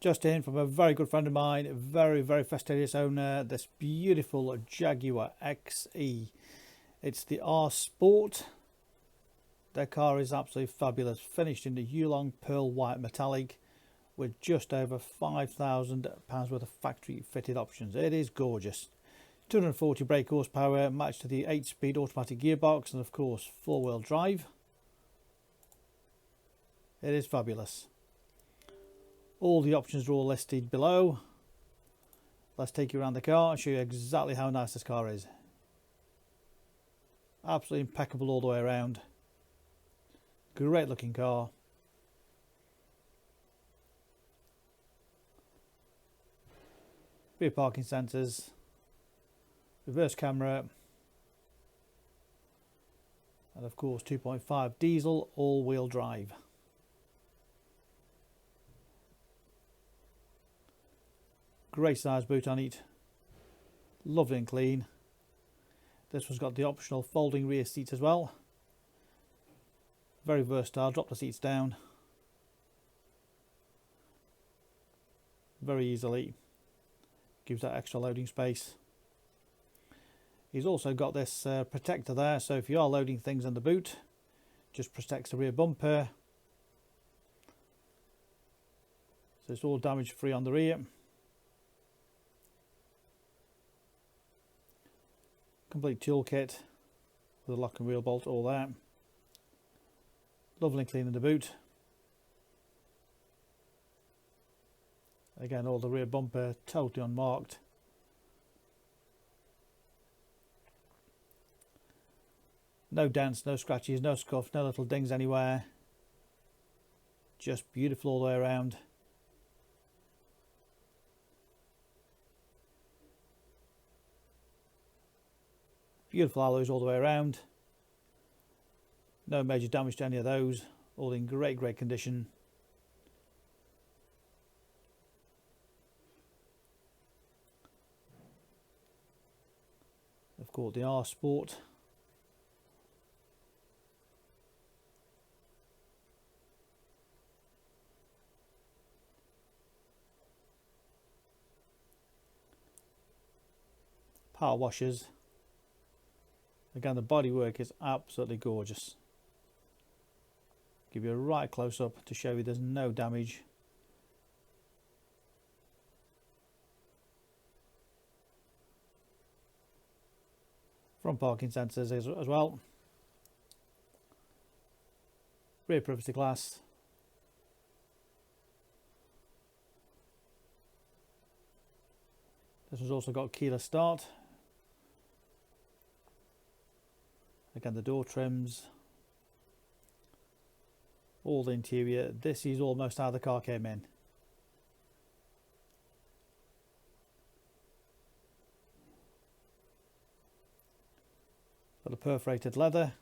Just in from a very good friend of mine, a very fastidious owner, this beautiful Jaguar XE. It's the R Sport. Their car is absolutely fabulous, finished in the Yulong pearl white metallic with just over £5,000 worth of factory fitted options. It is gorgeous. 240 brake horsepower matched to the 8-speed automatic gearbox and of course 4-wheel drive. It is fabulous. All the options are all listed below. Let's take you around the car and show you exactly how nice this car is. Absolutely impeccable all the way around. Great looking car. Rear parking sensors, reverse camera, and of course 2.5 diesel all-wheel drive. Great size boot on it, lovely and clean. This one's got the optional folding rear seats as well. Very versatile, drop the seats down very easily, gives that extra loading space. He's also got this protector there, so if you are loading things in the boot, just protects the rear bumper, so it's all damage free on the rear. Complete toolkit with a lock and wheel bolt, all there. Lovely and clean in the boot. Again, all the rear bumper totally unmarked. No dents, no scratches, no scuffs, no little dings anywhere. Just beautiful all the way around. Beautiful alloys all the way around. No major damage to any of those. All in great condition. Of course, the R Sport. Power washers. Again, the bodywork is absolutely gorgeous. Give you a right close up to show you there's no damage. Front parking sensors as well. Rear privacy glass. This one's also got keyless start. Again, the door trims, all the interior. This is almost how the car came in. Got the perforated leather,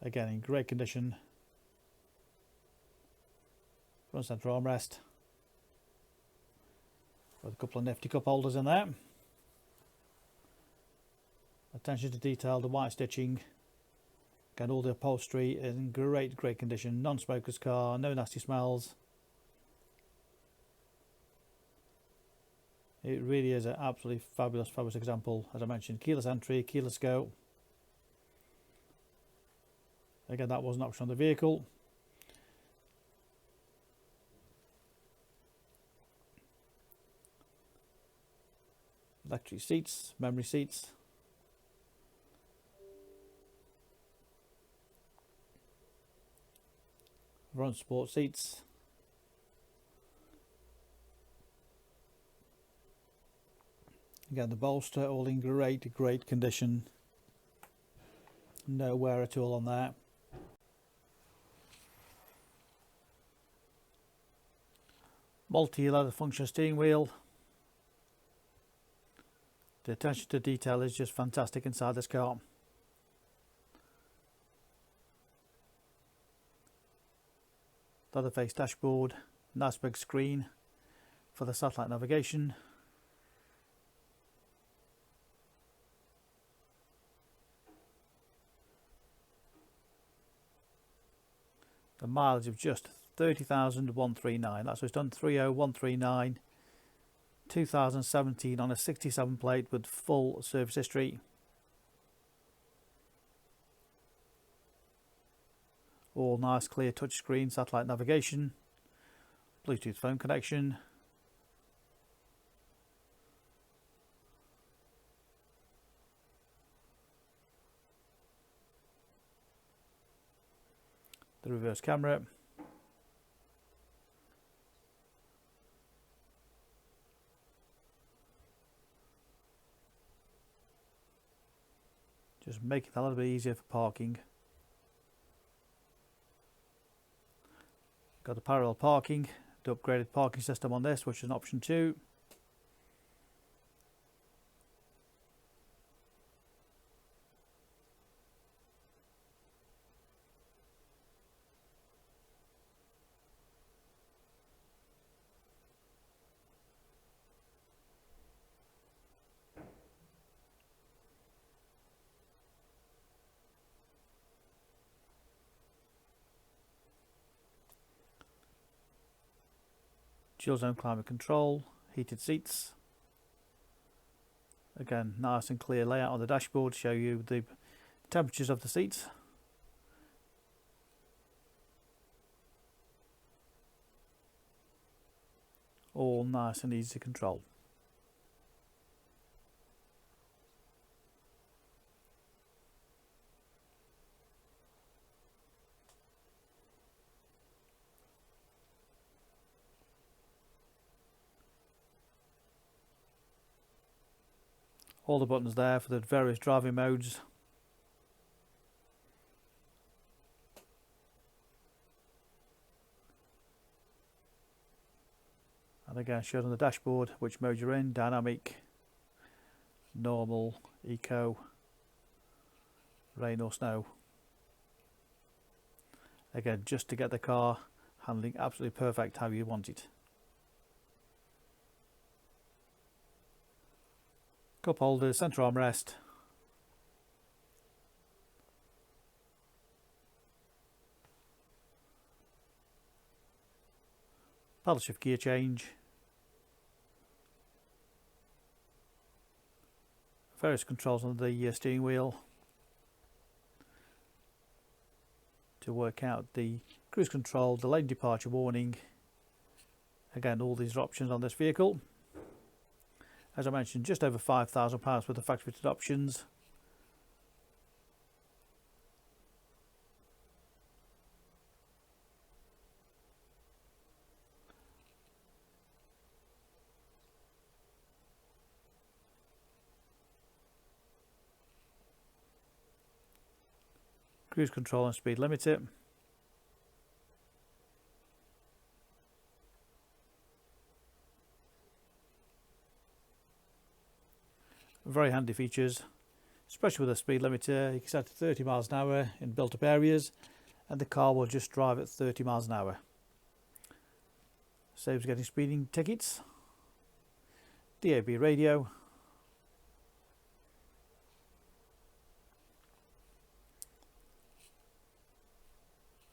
again in great condition. Front centre armrest with a couple of nifty cup holders in there. Attention to detail, the white stitching. Again, all the upholstery is in great condition. Non-smoker's car, no nasty smells. It really is an absolutely fabulous example. As I mentioned, keyless entry, keyless go. Again, that was an option on the vehicle. Electric seats, memory seats. Front sport seats. Again, the bolster all in great condition. No wear at all on that. Multi-leather function steering wheel. The attention to detail is just fantastic inside this car. Leather face dashboard, nice big screen for the satellite navigation. The mileage of just 30,139. That's what it's done, 30,139. 2017 on a 67 plate with full service history. All nice clear touchscreen, satellite navigation, Bluetooth phone connection. The reverse camera. Just making it a little bit easier for parking. Got the parallel parking, the upgraded parking system on this, which is an option 2. Dual zone climate control, heated seats. Again, nice and clear layout on the dashboard to show you the temperatures of the seats. All nice and easy to control. All the buttons there for the various driving modes. And again, shown on the dashboard which mode you're in: dynamic, normal, eco, rain or snow. Again, just to get the car handling absolutely perfect how you want it. Cup holders, centre armrest, paddle shift gear change, various controls on the steering wheel to work out the cruise control, the lane departure warning. Again, all these are options on this vehicle. As I mentioned, just over £5,000 worth of factory fitted options. Cruise control and speed limiter. Very handy features, especially with a speed limiter. You can set to 30 miles an hour in built up areas and the car will just drive at 30 miles an hour. Saves getting speeding tickets. DAB radio.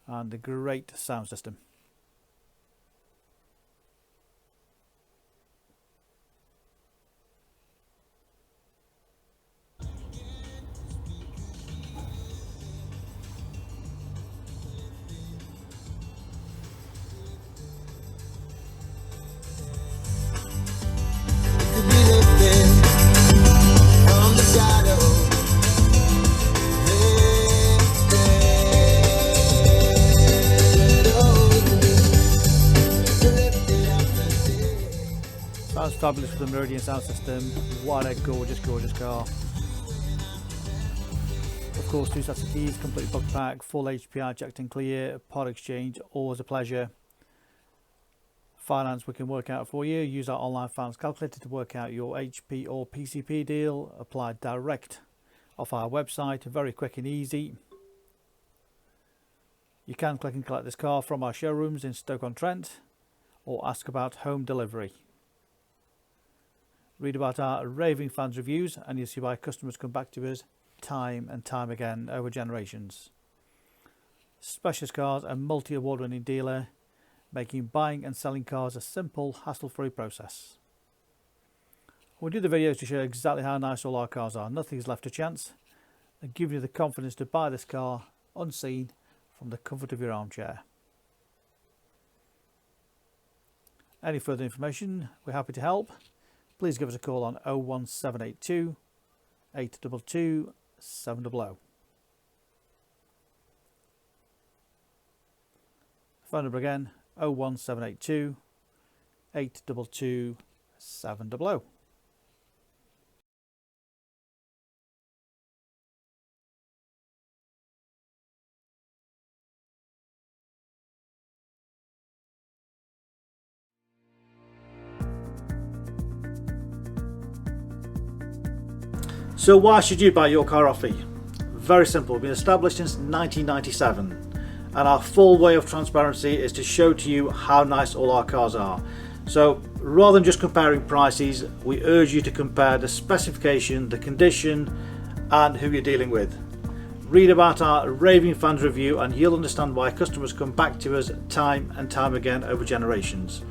And a great sound system. Sounds fabulous for the Meridian sound system. What a gorgeous, gorgeous car. Of course, 2 sets of keys, complete book pack, full HPI checked and clear, part exchange, always a pleasure. Finance we can work out for you. Use our online finance calculator to work out your HP or PCP deal. Apply direct off our website, very quick and easy. You can click and collect this car from our showrooms in Stoke-on-Trent or ask about home delivery. Read about our raving fans reviews and you'll see why customers come back to us time and time again over generations. Specialist Cars, a multi-award winning dealer making buying and selling cars a simple, hassle-free process. We do the videos to show exactly how nice all our cars are. Nothing is left to chance, and give you the confidence to buy this car unseen from the comfort of your armchair. Any further information, we're happy to help. Please give us a call on 01782 822 700. Phone number again, 01782 822 700. So why should you buy your car off me? Very simple. We've been established since 1997, and our full way of transparency is to show to you how nice all our cars are. So rather than just comparing prices, we urge you to compare the specification, the condition, and who you're dealing with. Read about our raving fans review and you'll understand why customers come back to us time and time again over generations.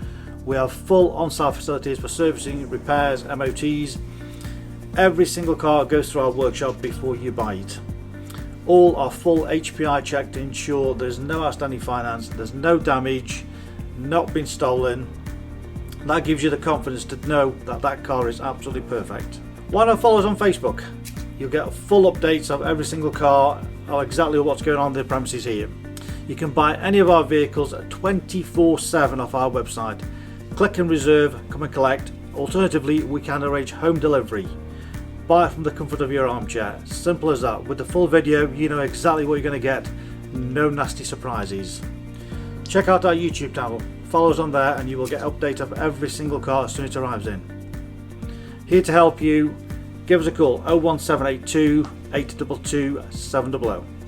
We have full on-site facilities for servicing, repairs, MOTs. Every single car goes through our workshop before you buy it. All are full HPI checked to ensure there's no outstanding finance, there's no damage, not been stolen. That gives you the confidence to know that that car is absolutely perfect. Why not follow us on Facebook? You'll get full updates of every single car, or exactly what's going on in the premises here. You can buy any of our vehicles 24/7 off our website. Click and reserve, come and collect. Alternatively, we can arrange home delivery. Buy it from the comfort of your armchair. Simple as that. With the full video, you know exactly what you're going to get. No nasty surprises. Check out our YouTube channel. Follow us on there and you will get updates of every single car as soon as it arrives in. Here to help you. Give us a call, 01782 822 700.